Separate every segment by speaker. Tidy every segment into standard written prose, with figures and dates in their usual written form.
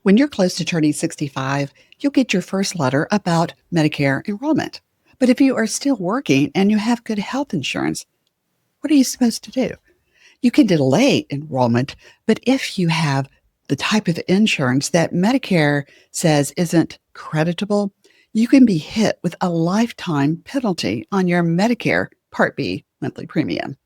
Speaker 1: When you're close to turning 65, you'll get your first letter about Medicare enrollment. But if you are still working and you have good health insurance, what are you supposed to do? You can delay enrollment, but if you have the type of insurance that Medicare says isn't creditable, you can be hit with a lifetime penalty on your Medicare Part B monthly premium.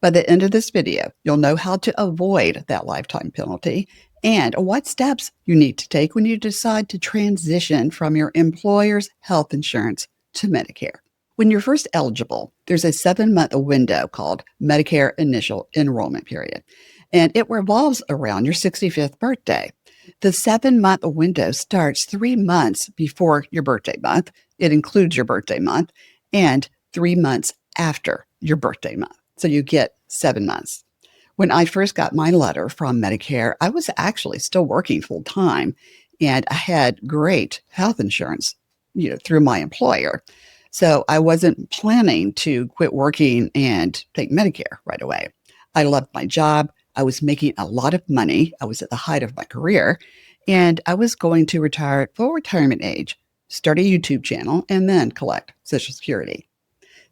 Speaker 1: By the end of this video, you'll know how to avoid that lifetime penalty and what steps you need to take when you decide to transition from your employer's health insurance to Medicare. When you're first eligible, there's a 7-month window called Medicare Initial Enrollment Period, and it revolves around your 65th birthday. The 7-month window starts 3 months before your birthday month. It includes your birthday month and 3 months after your birthday month. So you get 7 months. When I first got my letter from Medicare, I was actually still working full time and I had great health insurance, through my employer. So I wasn't planning to quit working and take Medicare right away. I loved my job. I was making a lot of money. I was at the height of my career and I was going to retire at full retirement age, start a YouTube channel, and then collect Social Security.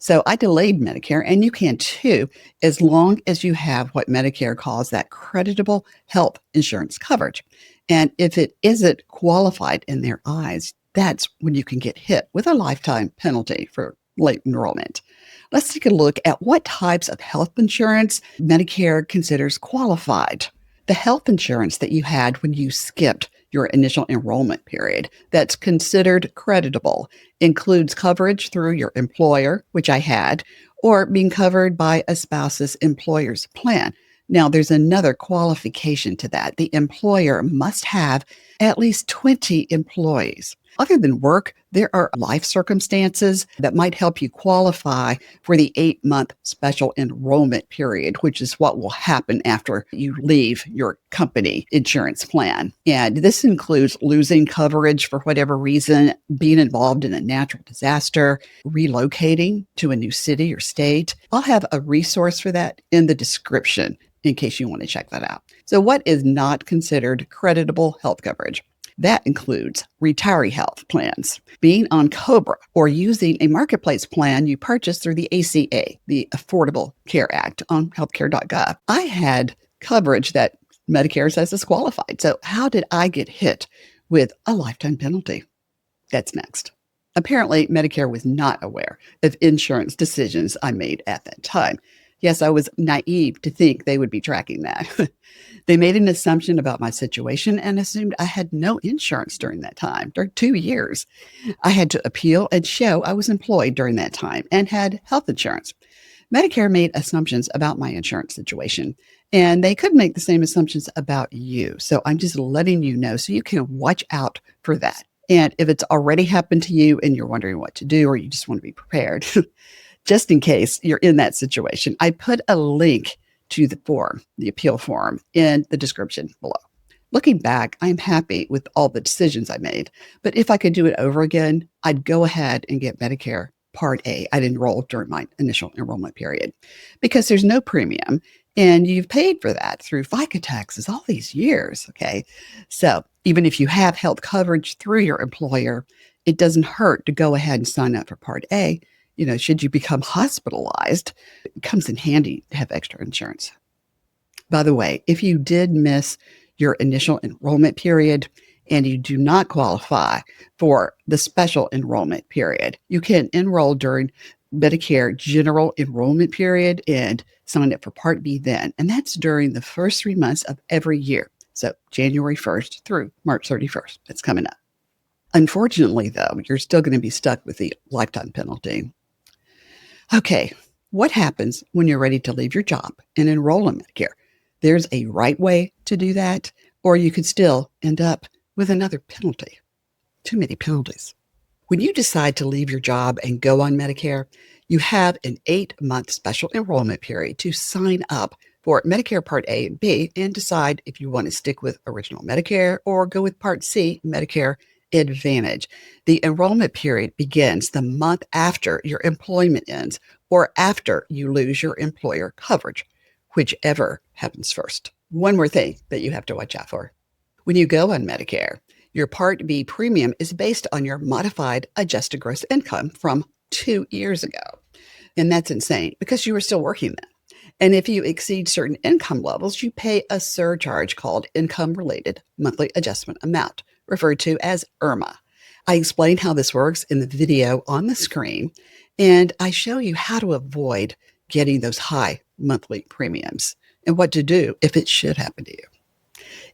Speaker 1: So I delayed Medicare, and you can too, as long as you have what Medicare calls that creditable health insurance coverage. And if it isn't qualified in their eyes, that's when you can get hit with a lifetime penalty for late enrollment. Let's take a look at what types of health insurance Medicare considers qualified. The health insurance that you had when you skipped your initial enrollment period that's considered creditable includes coverage through your employer, which I had, or being covered by a spouse's employer's plan. Now, there's another qualification to that. The employer must have at least 20 employees. Other than work, there are life circumstances that might help you qualify for the 8-month special enrollment period, which is what will happen after you leave your company insurance plan. And this includes losing coverage for whatever reason, being involved in a natural disaster, relocating to a new city or state. I'll have a resource for that in the description in case you want to check that out. So what is not considered creditable health coverage? That includes retiree health plans, being on COBRA, or using a marketplace plan you purchased through the ACA, the Affordable Care Act, on healthcare.gov. I had coverage that Medicare says is qualified. So how did I get hit with a lifetime penalty? That's next. Apparently, Medicare was not aware of insurance decisions I made at that time. Yes, I was naive to think they would be tracking that. They made an assumption about my situation and assumed I had no insurance during that time, during 2 years. I had to appeal and show I was employed during that time and had health insurance. Medicare made assumptions about my insurance situation, and they could make the same assumptions about you. So I'm just letting you know so you can watch out for that. And if it's already happened to you and you're wondering what to do, or you just want to be prepared, just in case you're in that situation, I put a link to the form, the appeal form, in the description below. Looking back, I'm happy with all the decisions I made, but if I could do it over again, I'd go ahead and get Medicare Part A. I'd enroll during my initial enrollment period because there's no premium and you've paid for that through FICA taxes all these years, okay? So even if you have health coverage through your employer, it doesn't hurt to go ahead and sign up for Part A. Should you become hospitalized, it comes in handy to have extra insurance. By the way, if you did miss your initial enrollment period and you do not qualify for the special enrollment period, you can enroll during Medicare General Enrollment Period and sign up for Part B then. And that's during the first 3 months of every year. So January 1st through March 31st. That's coming up. Unfortunately, though, you're still going to be stuck with the lifetime penalty. Okay, what happens when you're ready to leave your job and enroll in Medicare? There's a right way to do that, or you could still end up with another penalty. Too many penalties. When you decide to leave your job and go on Medicare, you have an 8-month special enrollment period to sign up for Medicare Part A and B and decide if you want to stick with Original Medicare or go with Part C, Medicare Advantage. The enrollment period begins the month after your employment ends or after you lose your employer coverage, whichever happens first. One more thing that you have to watch out for. When you go on Medicare, your Part B premium is based on your modified adjusted gross income from 2 years ago. And that's insane because you were still working then. And if you exceed certain income levels, you pay a surcharge called Income Related Monthly Adjustment Amount, referred to as IRMAA. I explain how this works in the video on the screen, and I show you how to avoid getting those high monthly premiums and what to do if it should happen to you.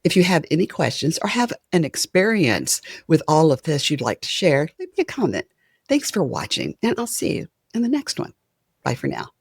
Speaker 1: If you have any questions or have an experience with all of this you'd like to share, leave me a comment. Thanks for watching, and I'll see you in the next one. Bye for now.